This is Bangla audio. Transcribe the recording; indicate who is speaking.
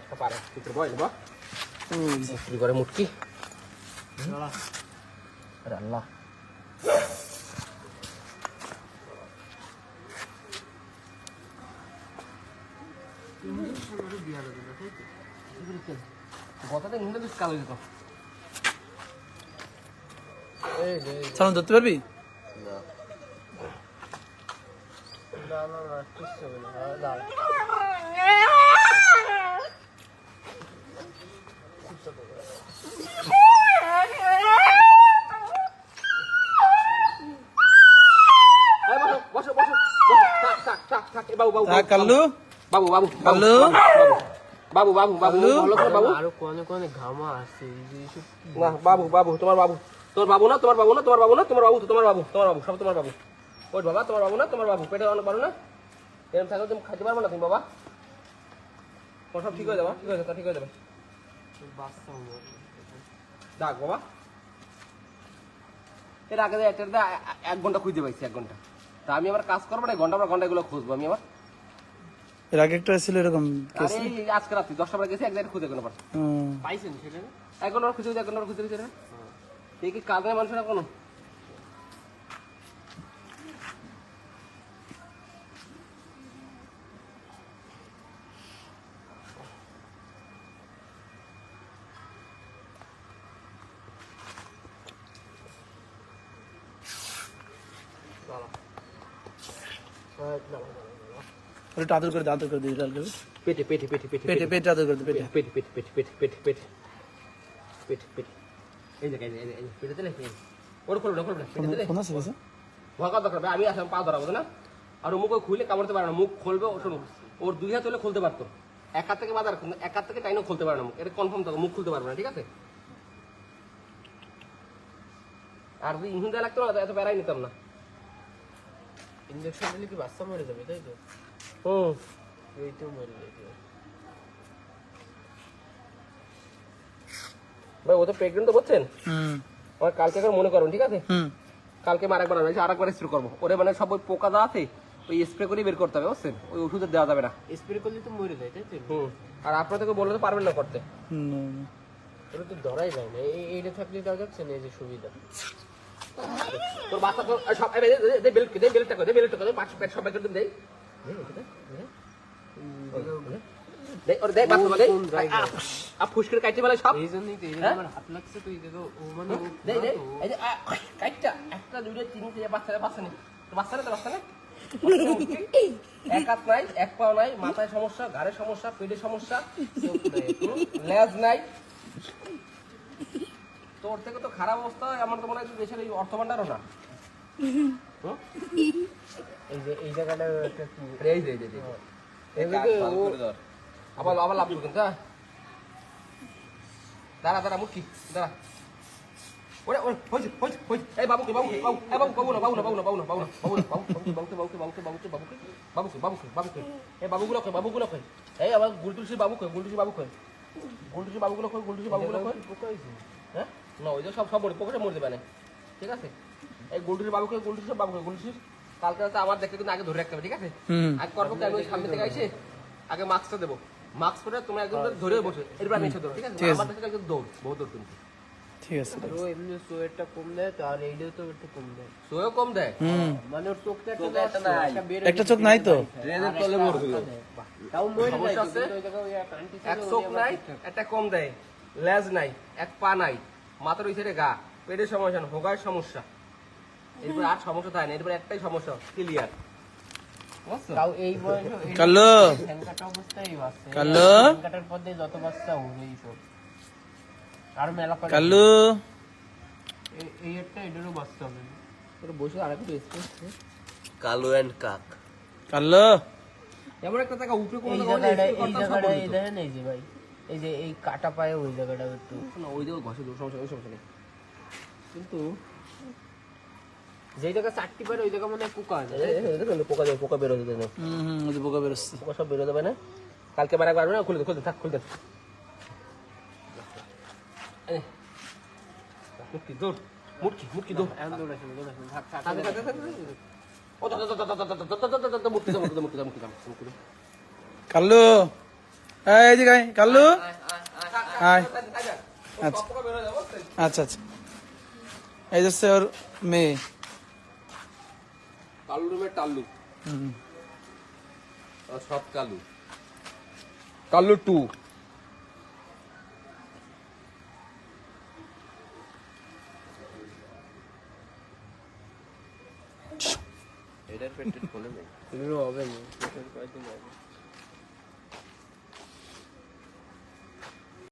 Speaker 1: একটা পারে ভিতরে বয় নেব মুটকি করে মুটকি আরে আল্লাহ গতটা নিলে বেশ কালো যেত
Speaker 2: সামনে ধরতে পারবি? কাল্লু
Speaker 1: বাবু বাবু
Speaker 2: কাল্লু
Speaker 1: বাবু বাবু বাবু বাবু
Speaker 3: আরো কোনে কোনে ঘামা আছে
Speaker 1: না বাবু বাবু তোমার বাবু তোমার বাবু না তোমার বাবু না তোমার বাবু না তোমার বাবু তো তোমার বাবু সব তোমার বাবু ওই বাবা তোমার বাবু না তোমার বাবু পেটে অনেক পারো না এরকম থাকলে তুমি খাইতে পারবো না তুমি বাবা তোমার সব ঠিক হয়ে যাবে ঠিক হয়ে যাবে ঠিক হয়ে যাবে ডাক বাবা এর আগে একটা 1 ঘন্টা খুঁজতে পাইছি 1 ঘন্টা তা আমি আবার কাজ করবো না ঘন্টা পর ঘন্টা এগুলো খুঁজবো আমি আবার
Speaker 2: এর আগে একটা ছিল এরকম কেস।
Speaker 1: আরে এই আজকে রাত্রি 10টা বেলা গেছি এক জায়গায় খুঁজে কোনো পারছি
Speaker 3: পাইছেন সেটা
Speaker 1: 1 ঘন্টা খুঁজে 1 ঘন্টা খুঁজে দিচ্ছে এই কি কাজ নেই মানুষের কোনো
Speaker 2: একটু আদর করে দিই
Speaker 1: পেটে পেটে পেটে পেটে
Speaker 2: পেটে পেটে আদর করে পেটে
Speaker 1: পেটে পেটে পেটে পেটে পেটে পেটে পেটে পেটে এই জায়গায় এই পেটে দিলে ওর খুলবে না পেটে দিলে
Speaker 2: ফোন আছে কাছে?
Speaker 1: ভকা দরকার আমি আসলাম পা ধরাবো না আর মুখ খুলে কামড়তে পারে না মুখ খুলবে ও শোনো ওর 2 হাত হলে খুলতে পারতো 1 হাত থেকে বাঁধার 1 হাত থেকে টাইনও খুলতে পারে না মুখ এটা কনফার্ম থাকো মুখ খুলতে পারবে না ঠিক আছে আর যদি ইঞ্জেকশন দেওয়া লাগতো না এত প্যারাই নিতাম না
Speaker 3: ইনজেকশন দিলে কি বাচ্চা মরে যাবে তাই তো এই তো মরে যাবে
Speaker 1: ভাই ও তো প্রেগনেন্ট তো বলছেন আমার কালকে একবার মনে করুন ঠিক আছে
Speaker 2: হুম
Speaker 1: কালকে আরেকবার আনছি আরেকবার স্প্রে করবো ওরে মানে সব ওই পোকা যা আছে ওই স্প্রে করে বের করতে হবে বুঝছেন ওই ওষুধে দেওয়া যাবে না
Speaker 3: স্প্রে করলে তো মরে যায় তাই তো
Speaker 1: আর আপনার থেকে বললে তো পারবেন না করতে
Speaker 3: ওটা তো ধরাই যায় না এইটা থাকলে দেওয়া যাচ্ছে না এই যে সুবিধা
Speaker 1: তোর বাচ্চা তো সব দে বেল্টটা করে পাঁচ পেট সবাই করে দেই দে ওর দে বাচ্চা দে আপ ফুসকে কাটতে বলে সব
Speaker 3: এই জন্যই তো আমার হাত লাগছে তো এই দেখো ও মানে
Speaker 1: দে দে এই যে কাটটা একটা দুইটা তিন থেকে বাচ্চা নেই তো বাচ্চা নেই এক হাত নাই এক পাও নাই মাথায় সমস্যা ঘাড়ের সমস্যা পেটের সমস্যা লেজ নাই তোর থেকে তো খারাপ অবস্থা আমার তো মনে হয় দেশের এই অর্থ ভান্ডারও না
Speaker 3: এই যে এই জায়গাটা একটা
Speaker 1: এই যে আবার আবার লাভ কিন্তু দাঁড়া মুখি দাঁড়া ওরে ওরে হইছে এই বাবুকে এই বাবুগুলো কই এই আবার গুলটুসি বাবুগুলো কই হ্যাঁ না ওই যে সব বড় পকেটে মরে দেবে না ঠিক আছে এই গুলটুসি বাবুকে কালকে রাতে আমার দেখতে কিন্তু আগে ধরে রাখতে হবে ঠিক আছে আগে করবো আমি সামনে থেকে আইসে আগে মাস্কটা দেবো মাস্ক পরে তুমি একদম ধরে বসে এরপর আমি এসে ধরো ঠিক আছে আমার দেখতে একদম দৌড় বহুত দৌড় তুমি
Speaker 2: ঠিক আছে
Speaker 3: ও এমনি সোয়েটটা কম দেয় তো আর এইটাও তো একটু কম দেয়
Speaker 1: সোয়েও কম দেয়
Speaker 3: মানে ওর চোখটা
Speaker 1: একটা নাই
Speaker 2: একটা চোখ নাই তো
Speaker 1: ট্রেনের তলে মরবে
Speaker 3: তাও মরে যায়
Speaker 1: সমস্যা আছে?
Speaker 3: কিন্তু ওই জায়গায় ওই কান্টি
Speaker 1: এক চোখ নাই একটা কম দেয় লেজ নাই এক পা নাই মাথার ওই সাইডে গা পেটের সমস্যা না হোগার সমস্যা এরপর আর সমস্যা থাকে না এরপর একটাই সমস্যা ক্লিয়ার
Speaker 3: তাও এই বয়সে
Speaker 2: কাল্লু
Speaker 3: হ্যাঙ্কাটা অবস্থায় বাচ্চা
Speaker 2: কাল্লু
Speaker 3: হ্যাঙ্কাটার পর দিয়ে যত বাচ্চা ওর এই সব আর মেলা করে
Speaker 2: কাল্লু
Speaker 3: এই একটা এটারও বাচ্চা হবে না
Speaker 1: তোর বসে আর একটু স্পেস
Speaker 4: কালু এন্ড কাক
Speaker 2: কাল্লু
Speaker 1: এমন একটা জায়গা উপরে কোনো
Speaker 3: এই জায়গাটা এই দেখেন এই যে ভাই এই যে এই কাটা পায়ে ওই জায়গাটা একটু
Speaker 1: ওই দিকে ঘষে দূর সমস্যা নেই কিন্তু
Speaker 3: যেই জায়গা চারটি পারে ওই জায়গা মানে পোকা আছে
Speaker 1: দেখুন পোকা বেরোতে দেন
Speaker 2: ওই যে পোকা বেরোচ্ছে
Speaker 1: পোকা সব বেরো যাবে না কালকে বার একবার না খুলে দেন থাক খুলে দেন মুটকি দৌড় মুটকি দৌড়
Speaker 3: এখন দৌড়াচ্ছেন থাক থাক
Speaker 1: ও মুটকি দাও
Speaker 2: কাল্লু এই যে গাই কাল্লু আয় আচ্ছা আচ্ছা আচ্ছা এই যাচ্ছে ওর মেয়ে
Speaker 1: কালু রুমের টাল্লু
Speaker 2: হুম।
Speaker 1: সব কালু কালু 2
Speaker 4: এটার পেটের ফোনে নেই
Speaker 3: এগুলো হবে না, কয়েকদিন হবে।